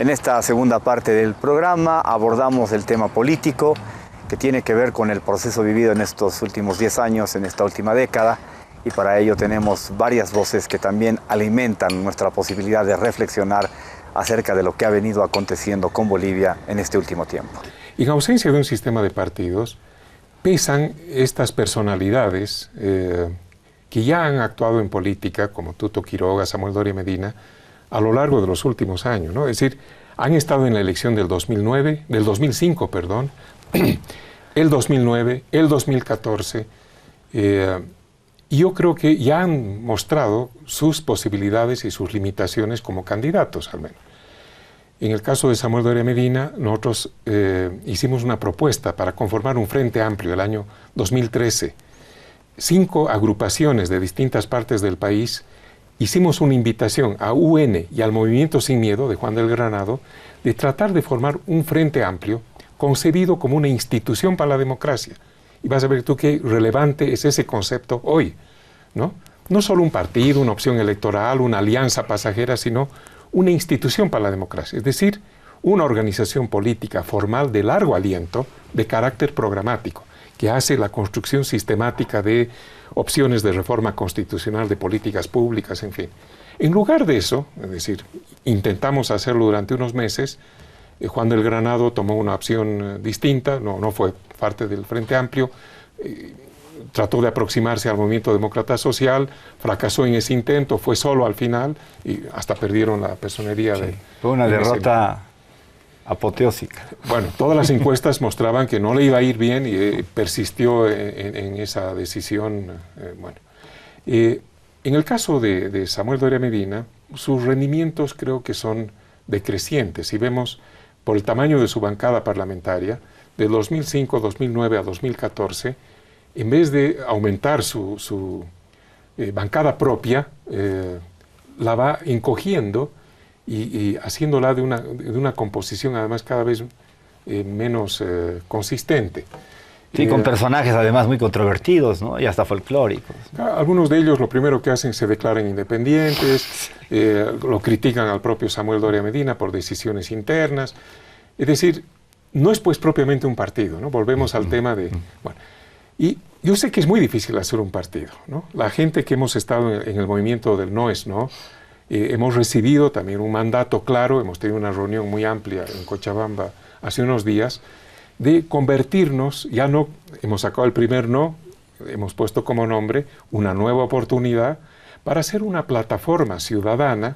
En esta segunda parte del programa abordamos el tema político que tiene que ver con el proceso vivido en estos últimos 10 años, en esta última década, y para ello tenemos varias voces que también alimentan nuestra posibilidad de reflexionar acerca de lo que ha venido aconteciendo con Bolivia en este último tiempo. En ausencia de un sistema de partidos, pesan estas personalidades que ya han actuado en política, como Tuto Quiroga, Samuel Doria Medina, a lo largo de los últimos años, ¿no? Es decir, han estado en la elección del 2005, el 2009, el 2014, y yo creo que ya han mostrado sus posibilidades y sus limitaciones como candidatos, al menos. En el caso de Samuel Doria Medina, nosotros hicimos una propuesta para conformar un frente amplio el año 2013. 5 agrupaciones de distintas partes del país hicimos una invitación a UN y al Movimiento Sin Miedo de Juan del Granado de tratar de formar un frente amplio concebido como una institución para la democracia. Y vas a ver tú qué relevante es ese concepto hoy, ¿no? No solo un partido, una opción electoral, una alianza pasajera, sino una institución para la democracia. Es decir, una organización política formal de largo aliento, de carácter programático, que hace la construcción sistemática de opciones de reforma constitucional, de políticas públicas, en fin. En lugar de eso, es decir, intentamos hacerlo durante unos meses, Juan del Granado tomó una opción distinta, no fue parte del Frente Amplio, trató de aproximarse al movimiento demócrata social, fracasó en ese intento, fue solo al final y hasta perdieron la personería de... Fue una derrota apoteósica. Bueno, todas las encuestas mostraban que no le iba a ir bien y persistió en esa decisión. En el caso de Samuel Doria Medina, sus rendimientos creo que son decrecientes. Si vemos por el tamaño de su bancada parlamentaria, de 2005, 2009 a 2014, en vez de aumentar su bancada propia, la va encogiendo y haciéndola de una composición además cada vez menos consistente. Sí, con personajes además muy controvertidos, ¿no? Y hasta folclóricos. Algunos de ellos lo primero que hacen se declaran independientes, lo critican al propio Samuel Doria Medina por decisiones internas. Es decir, no es pues propiamente un partido, ¿no? Volvemos al tema de... Bueno, y yo sé que es muy difícil hacer un partido, ¿no? La gente que hemos estado en el movimiento del no es no, hemos recibido también un mandato claro, hemos tenido una reunión muy amplia en Cochabamba hace unos días, de convertirnos, ya no, hemos sacado el primer no, hemos puesto como nombre una nueva oportunidad para hacer una plataforma ciudadana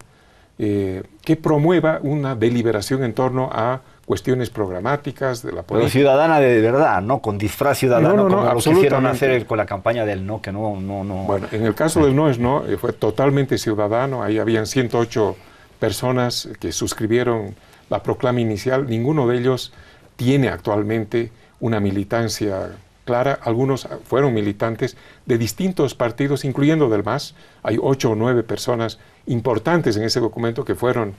que promueva una deliberación en torno a cuestiones programáticas de la política. Pero ciudadana de verdad, ¿no? Con disfraz ciudadano, como lo quisieron hacer con la campaña del no, que no. Bueno, en el caso del no es no, fue totalmente ciudadano, ahí habían 108 personas que suscribieron la proclama inicial, ninguno de ellos tiene actualmente una militancia clara, algunos fueron militantes de distintos partidos, incluyendo del MAS, hay 8 o 9 personas importantes en ese documento que fueron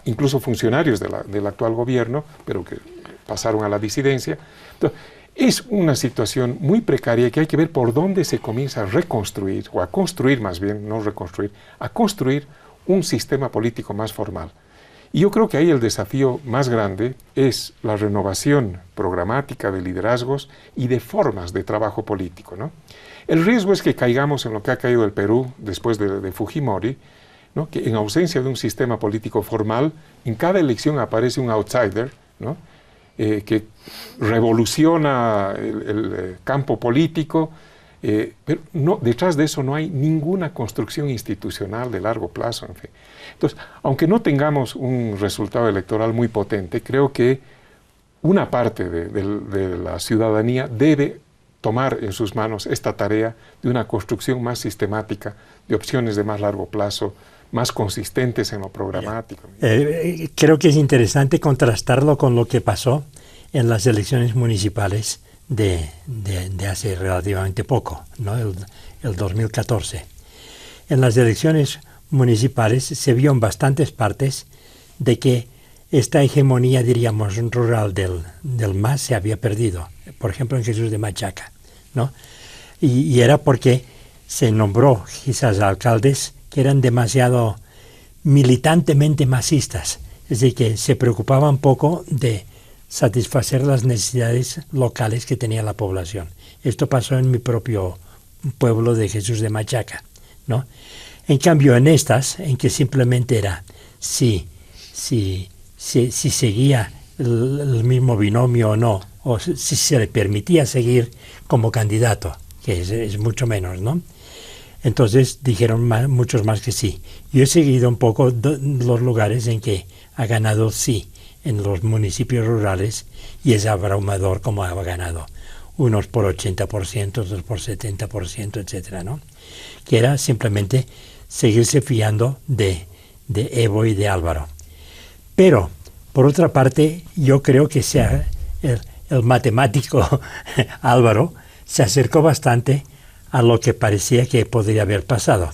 incluso funcionarios del actual gobierno, pero que pasaron a la disidencia. Entonces, es una situación muy precaria que hay que ver por dónde se comienza a reconstruir, o a construir más bien, no reconstruir, a construir un sistema político más formal. Y yo creo que ahí el desafío más grande es la renovación programática de liderazgos y de formas de trabajo político, ¿no? El riesgo es que caigamos en lo que ha caído el Perú después de Fujimori, ¿no? Que en ausencia de un sistema político formal, en cada elección aparece un outsider, ¿no? Que revoluciona el campo político, pero no, detrás de eso no hay ninguna construcción institucional de largo plazo, en fin. Entonces, aunque no tengamos un resultado electoral muy potente, creo que una parte de la ciudadanía debe tomar en sus manos esta tarea de una construcción más sistemática, de opciones de más largo plazo, más consistentes en lo programático. Creo que es interesante contrastarlo con lo que pasó en las elecciones municipales de hace relativamente poco, ¿no? El 2014. En las elecciones municipales se vio en bastantes partes de que esta hegemonía, diríamos, rural del MAS se había perdido. Por ejemplo, en Jesús de Machaca, ¿no? Y era porque se nombró quizás alcaldes que eran demasiado militantemente masistas, Es decir, que se preocupaba un poco de satisfacer las necesidades locales que tenía la población. Esto pasó en mi propio pueblo de Jesús de Machaca, ¿no? En cambio, en estas, en que simplemente era si seguía el mismo binomio o no, o si se le permitía seguir como candidato, que es mucho menos, ¿no? Entonces dijeron muchos más que sí. Yo he seguido un poco los lugares en que ha ganado sí, en los municipios rurales, y es abrumador como ha ganado. Unos por 80%, otros por 70%, etcétera, ¿no? Que era simplemente seguirse fiando de Evo y de Álvaro. Pero, por otra parte, yo creo que el matemático Álvaro se acercó bastante a lo que parecía que podría haber pasado.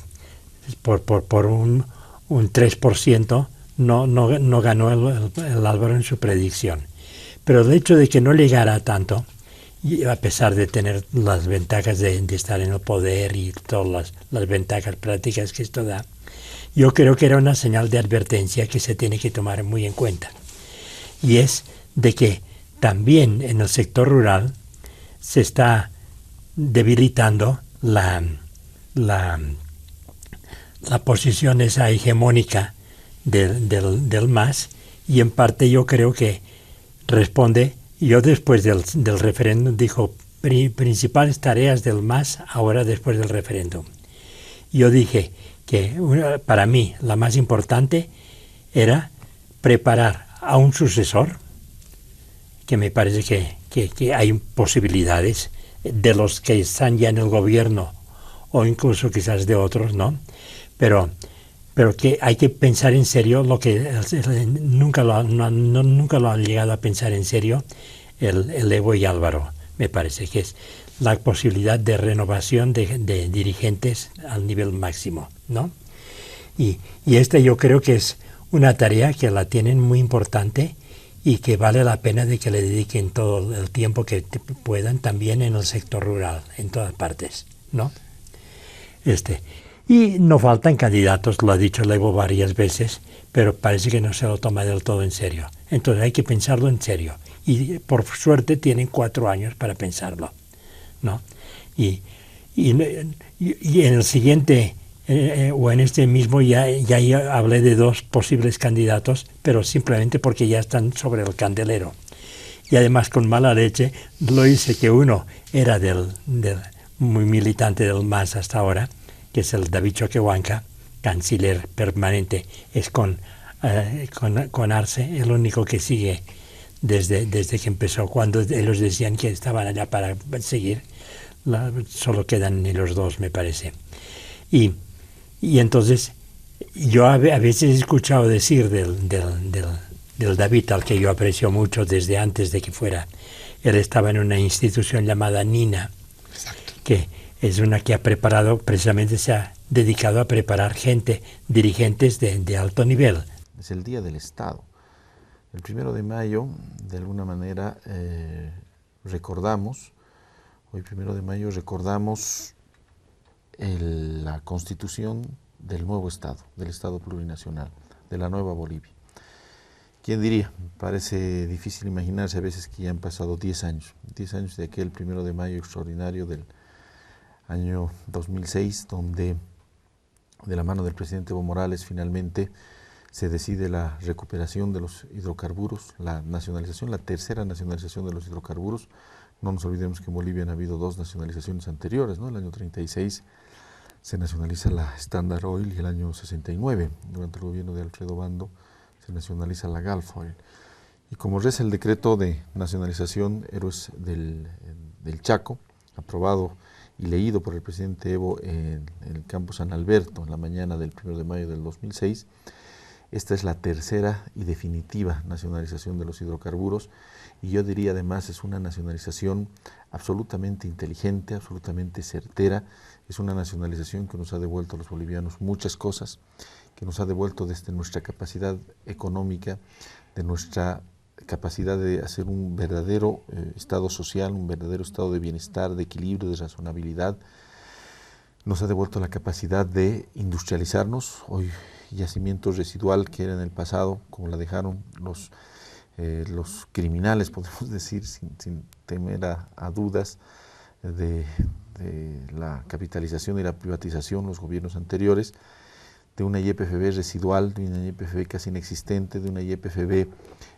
Por un 3% no ganó el Álvaro en su predicción. Pero el hecho de que no llegara a tanto, y a pesar de tener las ventajas de estar en el poder y todas las ventajas prácticas que esto da, yo creo que era una señal de advertencia que se tiene que tomar muy en cuenta. Y es de que también en el sector rural se está debilitando la posición esa hegemónica del MAS, y en parte yo creo que responde. Yo después del referéndum dijo principales tareas del MAS ahora después del referéndum. Yo dije que para mí la más importante era preparar a un sucesor, que me parece que hay posibilidades de los que están ya en el gobierno o incluso quizás de otros, ¿no? Pero que hay que pensar en serio lo que nunca lo han llegado a pensar en serio el Evo y Álvaro. Me parece que es la posibilidad de renovación de dirigentes al nivel máximo, ¿no? Y esta yo creo que es una tarea que la tienen muy importante y que vale la pena de que le dediquen todo el tiempo que puedan también en el sector rural, en todas partes, ¿no? Y no faltan candidatos, lo ha dicho el Evo varias veces, pero parece que no se lo toma del todo en serio. Entonces hay que pensarlo en serio. Y por suerte tienen 4 años para pensarlo, ¿no? Y en el siguiente, o en este mismo, ya hablé de 2 posibles candidatos, pero simplemente porque ya están sobre el candelero. Y además con mala leche lo hice que uno era muy militante del MAS hasta ahora, que es el David Choquehuanca, canciller permanente, es con Arce, el único que sigue desde que empezó. Cuando ellos decían que estaban allá para seguir, solo quedan los 2, me parece. Y entonces yo a veces he escuchado decir del David, al que yo aprecio mucho desde antes de que fuera. Él estaba en una institución llamada NINA, exacto, que es una que ha preparado, precisamente se ha dedicado a preparar dirigentes de alto nivel. Es el Día del Estado. El 1 de mayo, de alguna manera, recordamos la constitución del nuevo Estado, del Estado plurinacional, de la nueva Bolivia. ¿Quién diría? Parece difícil imaginarse a veces que ya han pasado 10 años de aquel 1 de mayo extraordinario del año 2006, donde de la mano del presidente Evo Morales finalmente se decide la recuperación de los hidrocarburos, la nacionalización, la tercera nacionalización de los hidrocarburos. No nos olvidemos que en Bolivia han habido 2 nacionalizaciones anteriores, ¿no? El año 36 se nacionaliza la Standard Oil y el año 69, durante el gobierno de Alfredo Bando, se nacionaliza la Gulf Oil. Y como reza el decreto de nacionalización Héroes del Chaco, aprobado y leído por el presidente Evo en el campo San Alberto en la mañana del 1 de mayo del 2006, esta es la tercera y definitiva nacionalización de los hidrocarburos, y yo diría además es una nacionalización absolutamente inteligente, absolutamente certera. Es una nacionalización que nos ha devuelto a los bolivianos muchas cosas, que nos ha devuelto desde nuestra capacidad económica, de nuestra capacidad de hacer un verdadero estado social, un verdadero estado de bienestar, de equilibrio, de razonabilidad. Nos ha devuelto la capacidad de industrializarnos. Hoy yacimiento residual que era en el pasado, como la dejaron los criminales, podemos decir, sin temer a dudas de la capitalización y la privatización, los gobiernos anteriores, de una YPFB residual, de una YPFB casi inexistente, de una YPFB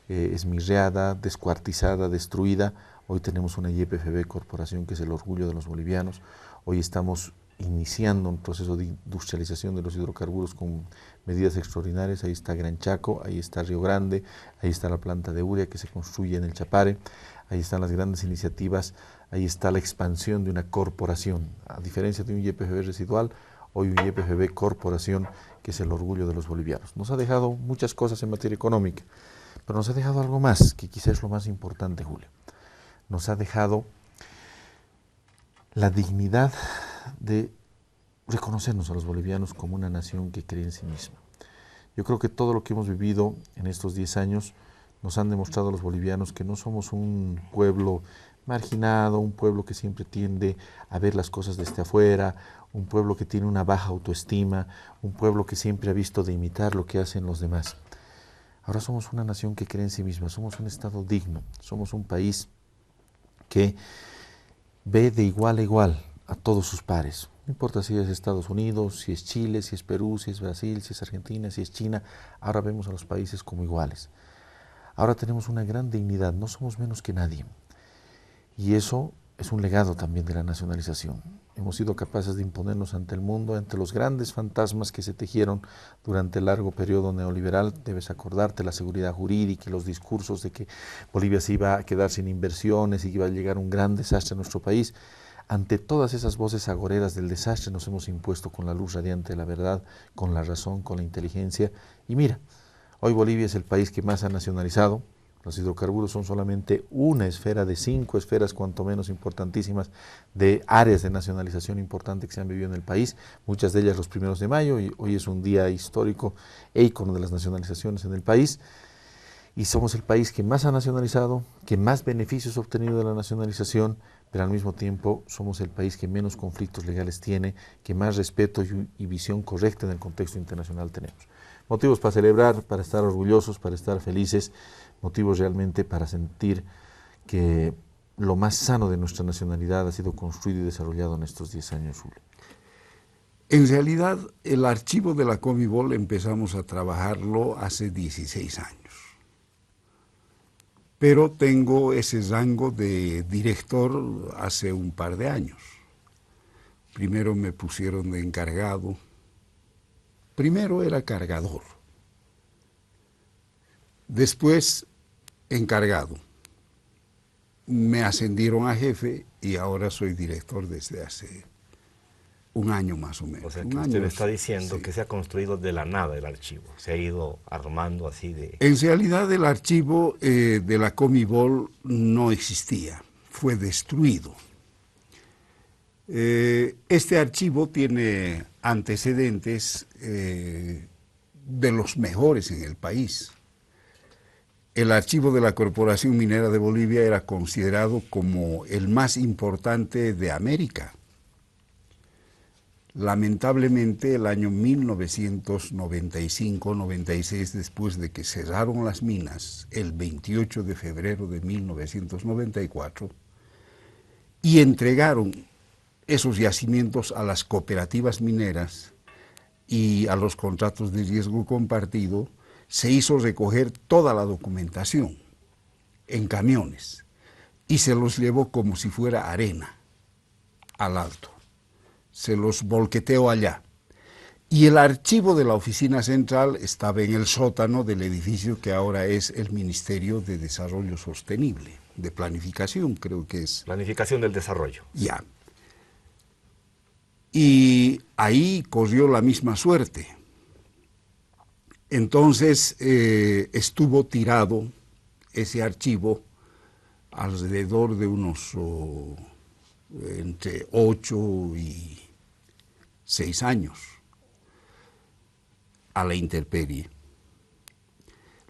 esmirreada, descuartizada, destruida. Hoy tenemos una YPFB Corporación que es el orgullo de los bolivianos. Hoy estamos iniciando un proceso de industrialización de los hidrocarburos con medidas extraordinarias. Ahí está Gran Chaco, ahí está Río Grande, ahí está la planta de urea que se construye en el Chapare, ahí están las grandes iniciativas, ahí está la expansión de una corporación. A diferencia de un YPFB residual, hoy un YPFB Corporación que es el orgullo de los bolivianos. Nos ha dejado muchas cosas en materia económica, pero nos ha dejado algo más, que quizás es lo más importante, Julio. Nos ha dejado la dignidad de reconocernos a los bolivianos como una nación que cree en sí misma. Yo creo que todo lo que hemos vivido en estos 10 años nos han demostrado a los bolivianos que no somos un pueblo marginado, un pueblo que siempre tiende a ver las cosas desde afuera, un pueblo que tiene una baja autoestima, un pueblo que siempre ha visto de imitar lo que hacen los demás. Ahora somos una nación que cree en sí misma, somos un Estado digno, somos un país que ve de igual a igual a todos sus pares. No importa si es Estados Unidos, si es Chile, si es Perú, si es Brasil, si es Argentina, si es China, ahora vemos a los países como iguales. Ahora tenemos una gran dignidad, no somos menos que nadie. Y eso es un legado también de la nacionalización. Hemos sido capaces de imponernos ante el mundo, ante los grandes fantasmas que se tejieron durante el largo periodo neoliberal. Debes acordarte la seguridad jurídica y los discursos de que Bolivia se iba a quedar sin inversiones y que iba a llegar un gran desastre a nuestro país. Ante todas esas voces agoreras del desastre nos hemos impuesto con la luz radiante de la verdad, con la razón, con la inteligencia. Y mira, hoy Bolivia es el país que más ha nacionalizado. Los hidrocarburos son solamente una esfera de 5 esferas, cuanto menos importantísimas, de áreas de nacionalización importante que se han vivido en el país, muchas de ellas los 1 de mayo, y hoy es un día histórico e ícono de las nacionalizaciones en el país. Y somos el país que más ha nacionalizado, que más beneficios ha obtenido de la nacionalización, pero al mismo tiempo somos el país que menos conflictos legales tiene, que más respeto y visión correcta en el contexto internacional tenemos. Motivos para celebrar, para estar orgullosos, para estar felices, motivos realmente para sentir que lo más sano de nuestra nacionalidad ha sido construido y desarrollado en estos 10 años, Julio. En realidad, el archivo de la Comibol empezamos a trabajarlo hace 16 años. Pero tengo ese rango de director hace un par de años. Primero me pusieron de encargado. Primero era cargador. Después, encargado. Me ascendieron a jefe y ahora soy director desde hace un año más o menos. O sea, que usted me está diciendo que se ha construido de la nada el archivo, se ha ido armando así de... En realidad el archivo de la Comibol no existía, fue destruido. Este archivo tiene antecedentes de los mejores en el país. El archivo de la Corporación Minera de Bolivia era considerado como el más importante de América. Lamentablemente, el año 1995-96, después de que cerraron las minas, el 28 de febrero de 1994, y entregaron esos yacimientos a las cooperativas mineras y a los contratos de riesgo compartido, se hizo recoger toda la documentación en camiones y se los llevó como si fuera arena al alto. Se los volqueteó allá. Y el archivo de la oficina central estaba en el sótano del edificio que ahora es el Ministerio de Desarrollo Sostenible, de Planificación, creo que es. Planificación del Desarrollo. Ya. Y ahí corrió la misma suerte. Entonces estuvo tirado ese archivo alrededor de unos entre 8 y 6 años a la intemperie.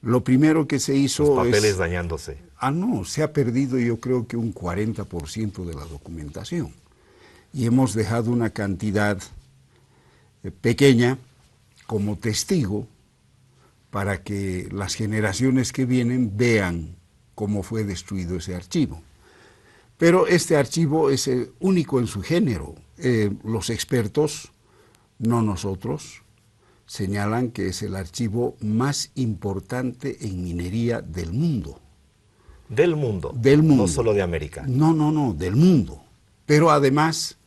Lo primero que se hizo los papeles dañándose. No, se ha perdido yo creo que un 40% de la documentación. Y hemos dejado una cantidad pequeña como testigo para que las generaciones que vienen vean cómo fue destruido ese archivo. Pero este archivo es el único en su género. Los expertos, no nosotros, señalan que es el archivo más importante en minería del mundo. Del mundo. Del mundo. No solo de América. No, del mundo. Pero además,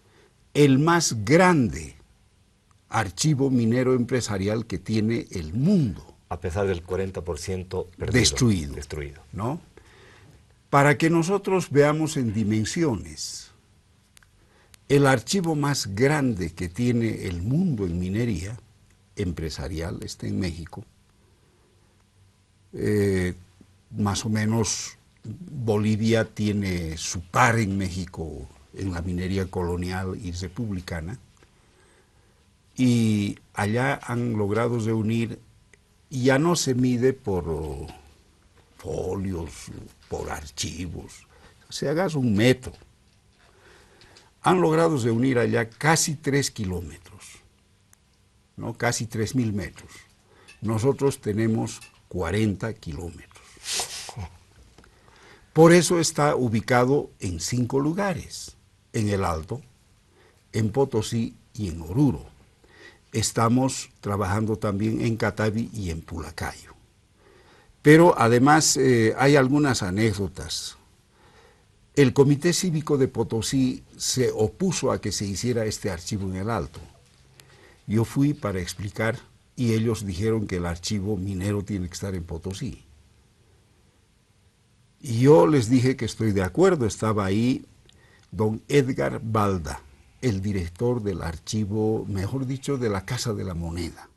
el más grande archivo minero empresarial que tiene el mundo. A pesar del 40% perdido. Destruido. ¿No? Para que nosotros veamos en dimensiones, el archivo más grande que tiene el mundo en minería empresarial está en México. Más o menos Bolivia tiene su par en México en la minería colonial y republicana, y allá han logrado reunir, y ya no se mide por folios, por archivos, se haga un metro. Han logrado reunir allá casi 3 kilómetros, ¿no? Casi 3.000 metros. Nosotros tenemos 40 kilómetros. Por eso está ubicado en 5 lugares, en el Alto, en Potosí y en Oruro. Estamos trabajando también en Catavi y en Pulacayo. Pero además hay algunas anécdotas. El Comité Cívico de Potosí se opuso a que se hiciera este archivo en el Alto. Yo fui para explicar y ellos dijeron que el archivo minero tiene que estar en Potosí. Y yo les dije que estoy de acuerdo. Estaba ahí don Edgar Balda, el director del archivo, mejor dicho, de la Casa de la Moneda.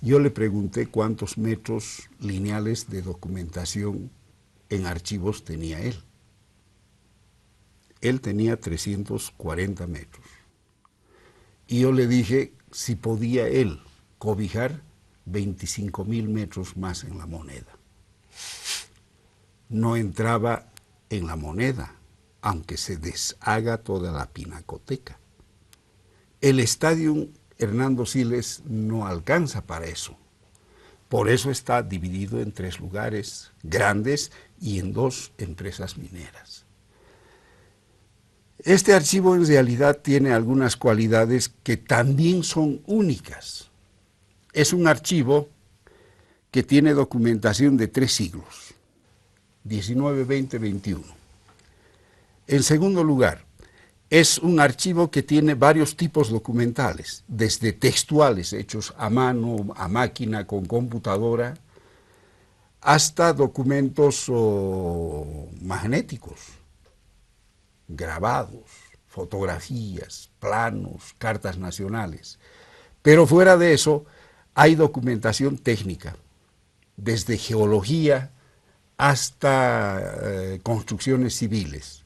Yo le pregunté cuántos metros lineales de documentación en archivos tenía él. Él tenía 340 metros. Y yo le dije si podía él cobijar 25.000 metros más en la Moneda. No entraba en la Moneda, aunque se deshaga toda la pinacoteca. El Estadio Hernando Siles no alcanza para eso. Por eso está dividido en 3 lugares grandes y en 2 empresas mineras. Este archivo en realidad tiene algunas cualidades que también son únicas. Es un archivo que tiene documentación de 3 siglos, 19, 20, 21. En segundo lugar, es un archivo que tiene varios tipos documentales, desde textuales hechos a mano, a máquina, con computadora, hasta documentos magnéticos, grabados, fotografías, planos, cartas nacionales. Pero fuera de eso, hay documentación técnica, desde geología hasta construcciones civiles.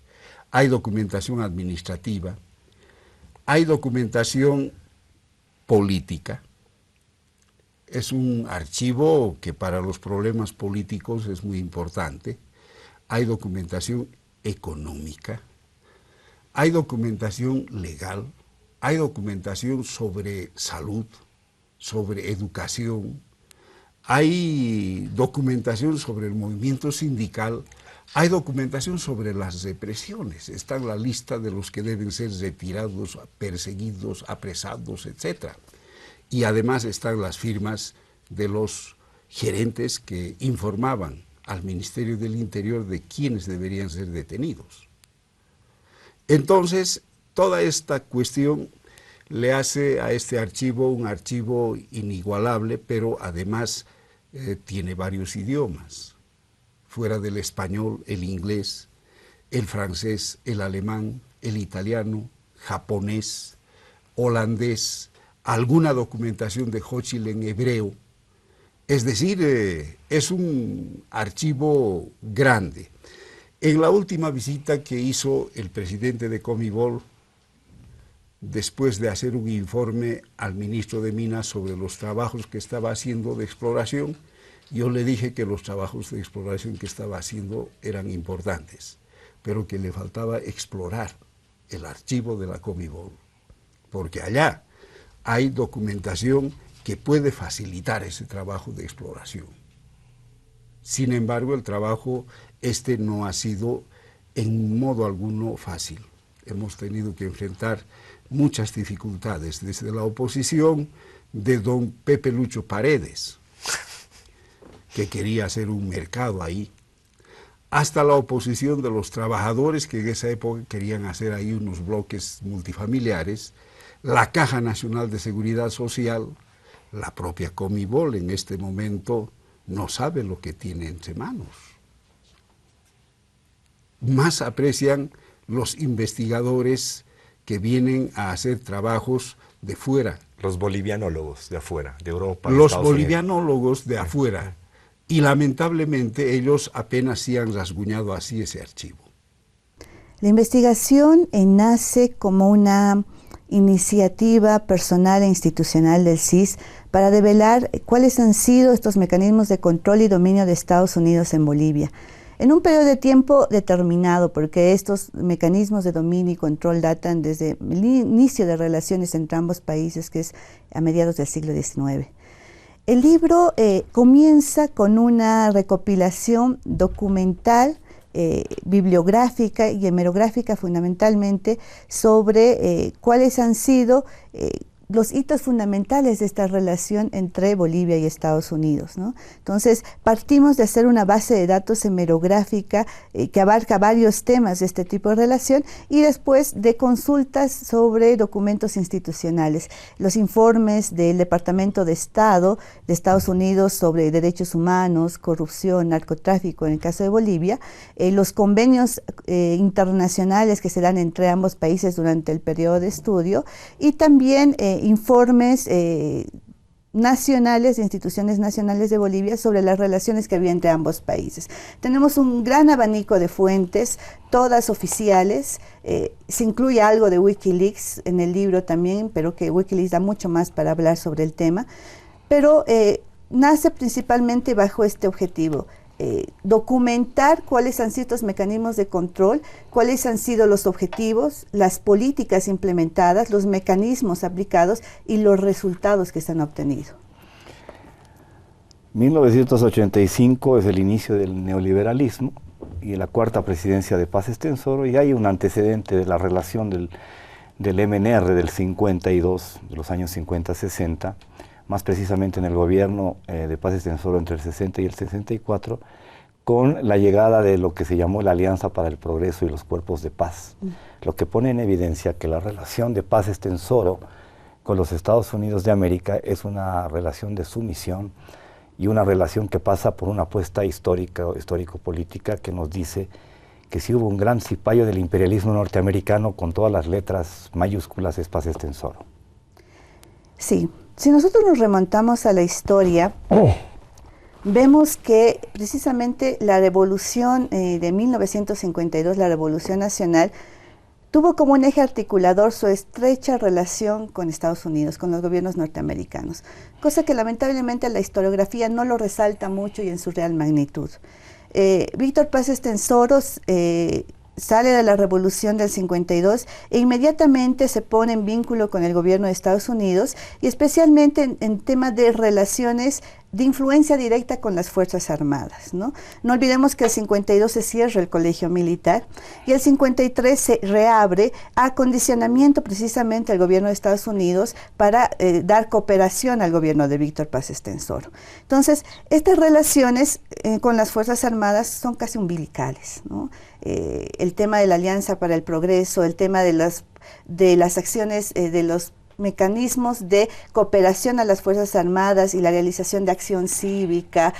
Hay documentación administrativa, hay documentación política. Es un archivo que para los problemas políticos es muy importante. Hay documentación económica, hay documentación legal, hay documentación sobre salud, sobre educación, hay documentación sobre el movimiento sindical, hay documentación sobre las represiones. Está en la lista de los que deben ser retirados, perseguidos, apresados, etc. Y además están las firmas de los gerentes que informaban al Ministerio del Interior de quiénes deberían ser detenidos. Entonces, toda esta cuestión le hace a este archivo un archivo inigualable, pero además tiene varios idiomas. Fuera del español, el inglés, el francés, el alemán, el italiano, japonés, holandés, alguna documentación de Hochschild en hebreo. Es decir, es un archivo grande. En la última visita que hizo el presidente de Comibol, después de hacer un informe al ministro de Minas sobre los trabajos que estaba haciendo de exploración, yo le dije que los trabajos de exploración que estaba haciendo eran importantes, pero que le faltaba explorar el archivo de la Comibol, porque allá hay documentación que puede facilitar ese trabajo de exploración. Sin embargo, el trabajo no ha sido en modo alguno fácil. Hemos tenido que enfrentar muchas dificultades, desde la oposición de don Pepe Lucho Paredes, que quería hacer un mercado ahí, hasta la oposición de los trabajadores que en esa época querían hacer ahí unos bloques multifamiliares, la Caja Nacional de Seguridad Social, la propia Comibol en este momento no sabe lo que tiene entre manos. Más aprecian los investigadores que vienen a hacer trabajos de fuera. Los bolivianólogos de afuera, de Europa. Los bolivianólogos de afuera. Sí. Y lamentablemente ellos apenas sí han rasguñado así ese archivo. La investigación nace como una iniciativa personal e institucional del CIS para develar cuáles han sido estos mecanismos de control y dominio de Estados Unidos en Bolivia, en un periodo de tiempo determinado, porque estos mecanismos de dominio y control datan desde el inicio de relaciones entre ambos países, que es a mediados del siglo XIX. El libro comienza con una recopilación documental, bibliográfica y hemerográfica fundamentalmente, sobre cuáles han sido los hitos fundamentales de esta relación entre Bolivia y Estados Unidos, ¿no? Entonces, partimos de hacer una base de datos hemerográfica que abarca varios temas de este tipo de relación, y después de consultas sobre documentos institucionales, los informes del Departamento de Estado de Estados Unidos sobre derechos humanos, corrupción, narcotráfico en el caso de Bolivia, los convenios internacionales que se dan entre ambos países durante el periodo de estudio, y también informes nacionales de instituciones nacionales de Bolivia sobre las relaciones que había entre ambos países. Tenemos un gran abanico de fuentes, todas oficiales, se incluye algo de Wikileaks en el libro también, pero que Wikileaks da mucho más para hablar sobre el tema, pero nace principalmente bajo este objetivo: documentar cuáles han sido estos mecanismos de control, cuáles han sido los objetivos, las políticas implementadas, los mecanismos aplicados y los resultados que se han obtenido. 1985 es el inicio del neoliberalismo y la cuarta presidencia de Paz Estenssoro, y hay un antecedente de la relación del MNR del 52, de los años 50-60, más precisamente en el gobierno de Paz Estenssoro entre el 60 y el 64, con la llegada de lo que se llamó la Alianza para el Progreso y los Cuerpos de Paz, lo que pone en evidencia que la relación de Paz Estenssoro con los Estados Unidos de América es una relación de sumisión y una relación que pasa por una apuesta histórico-política que nos dice que si hubo un gran cipayo del imperialismo norteamericano con todas las letras mayúsculas es Paz Estenssoro. Sí. Si nosotros nos remontamos a la historia, vemos que precisamente la revolución de 1952, la Revolución Nacional, tuvo como un eje articulador su estrecha relación con Estados Unidos, con los gobiernos norteamericanos, cosa que lamentablemente la historiografía no lo resalta mucho y en su real magnitud. Víctor Paz Estenssoro sale de la Revolución del 52 e inmediatamente se pone en vínculo con el gobierno de Estados Unidos, y especialmente en temas de relaciones de influencia directa con las Fuerzas Armadas, ¿no? No olvidemos que el 52 se cierra el colegio militar y el 53 se reabre a condicionamiento precisamente al gobierno de Estados Unidos para dar cooperación al gobierno de Víctor Paz Estenssoro. Entonces, estas relaciones con las Fuerzas Armadas son casi umbilicales, ¿no? El tema de la Alianza para el Progreso, el tema de las acciones de los mecanismos de cooperación a las Fuerzas Armadas y la realización de acción cívica,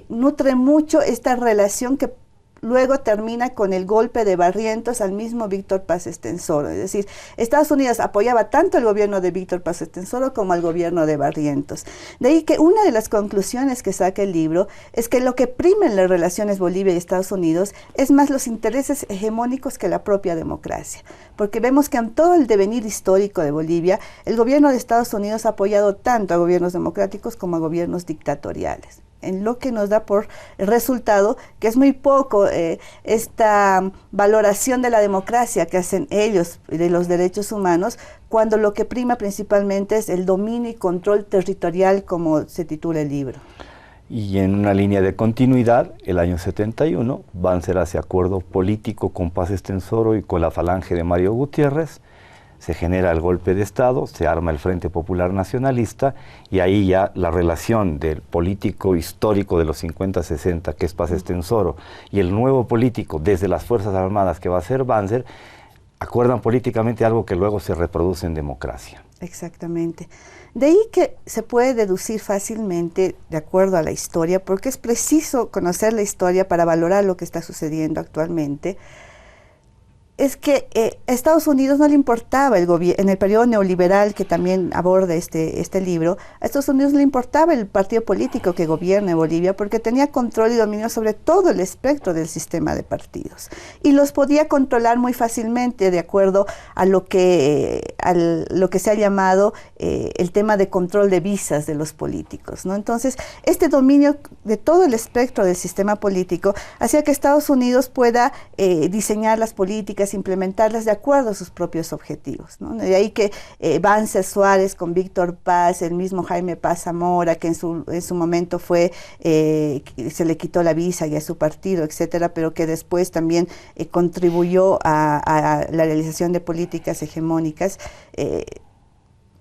nutre mucho esta relación que luego termina con el golpe de Barrientos al mismo Víctor Paz Estenssoro. Es decir, Estados Unidos apoyaba tanto al gobierno de Víctor Paz Estenssoro como al gobierno de Barrientos. De ahí que una de las conclusiones que saca el libro es que lo que prima en las relaciones Bolivia y Estados Unidos es más los intereses hegemónicos que la propia democracia. Porque vemos que en todo el devenir histórico de Bolivia, el gobierno de Estados Unidos ha apoyado tanto a gobiernos democráticos como a gobiernos dictatoriales. en lo que nos da por resultado, que es muy poco esta valoración de la democracia que hacen ellos de los derechos humanos, cuando lo que prima principalmente es el dominio y control territorial, como se titula el libro. Y en una línea de continuidad, el año 71, Banzer hace acuerdo político con Paz Estenssoro y con la falange de Mario Gutiérrez, se genera el golpe de Estado, se arma el Frente Popular Nacionalista, y ahí ya la relación del político histórico de los 50-60, que es Paz Estenssoro, y el nuevo político desde las Fuerzas Armadas, que va a ser Banzer, acuerdan políticamente algo que luego se reproduce en democracia. Exactamente. De ahí que se puede deducir fácilmente, de acuerdo a la historia, porque es preciso conocer la historia para valorar lo que está sucediendo actualmente, es que a Estados Unidos no le importaba el gobierno, en el periodo neoliberal que también aborda este libro, a Estados Unidos le importaba el partido político que gobierna en Bolivia, porque tenía control y dominio sobre todo el espectro del sistema de partidos, y los podía controlar muy fácilmente de acuerdo a lo que se ha llamado el tema de control de visas de los políticos, ¿no? Entonces, este dominio de todo el espectro del sistema político hacía que Estados Unidos pueda diseñar las políticas, implementarlas de acuerdo a sus propios objetivos, ¿no? De ahí que Banzer Suárez con Víctor Paz, el mismo Jaime Paz Zamora, que en su momento fue, se le quitó la visa y a su partido, etcétera, pero que después también contribuyó a la realización de políticas hegemónicas,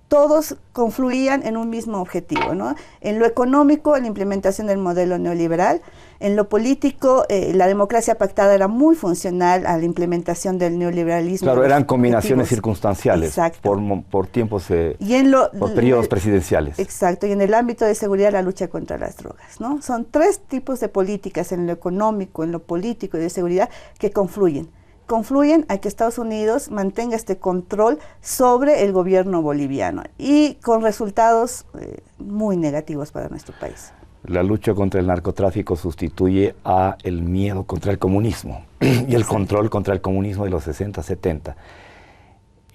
todos confluían en un mismo objetivo, ¿no? En lo económico, la implementación del modelo neoliberal; en lo político, la democracia pactada era muy funcional a la implementación del neoliberalismo. Claro, eran combinaciones circunstanciales por tiempos, por periodos presidenciales. Exacto, y en el ámbito de seguridad, la lucha contra las drogas, ¿no? Son tres tipos de políticas, en lo económico, en lo político y de seguridad, que confluyen a que Estados Unidos mantenga este control sobre el gobierno boliviano, y con resultados muy negativos para nuestro país. La lucha contra el narcotráfico sustituye a el miedo contra el comunismo y el control contra el comunismo de los 60, 70.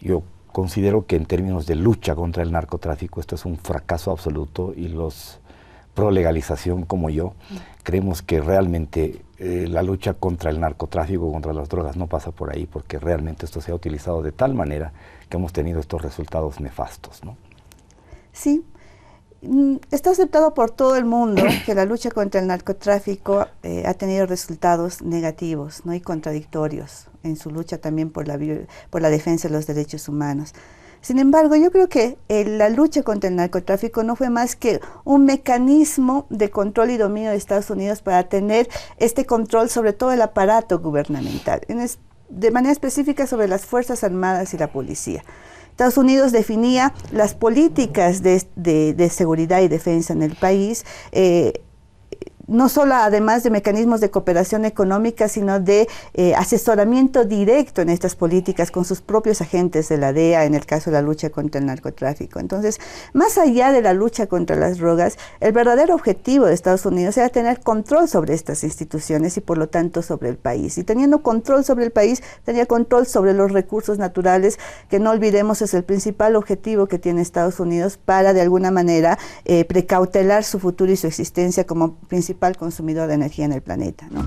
Yo considero que en términos de lucha contra el narcotráfico esto es un fracaso absoluto, y los pro legalización como yo creemos que realmente la lucha contra el narcotráfico, contra las drogas, no pasa por ahí, porque realmente esto se ha utilizado de tal manera que hemos tenido estos resultados nefastos, ¿no? Sí, está aceptado por todo el mundo que la lucha contra el narcotráfico ha tenido resultados negativos, ¿no? Y contradictorios en su lucha también por la defensa de los derechos humanos. Sin embargo, yo creo que la lucha contra el narcotráfico no fue más que un mecanismo de control y dominio de Estados Unidos para tener este control sobre todo el aparato gubernamental, de manera específica sobre las Fuerzas Armadas y la policía. Estados Unidos definía las políticas de seguridad y defensa en el país, no solo además de mecanismos de cooperación económica, sino de asesoramiento directo en estas políticas con sus propios agentes de la DEA, en el caso de la lucha contra el narcotráfico. Entonces, más allá de la lucha contra las drogas, el verdadero objetivo de Estados Unidos era tener control sobre estas instituciones y por lo tanto sobre el país. Y teniendo control sobre el país, tenía control sobre los recursos naturales, que no olvidemos es el principal objetivo que tiene Estados Unidos para de alguna manera precautelar su futuro y su existencia como principal consumidor de energía en el planeta, ¿no?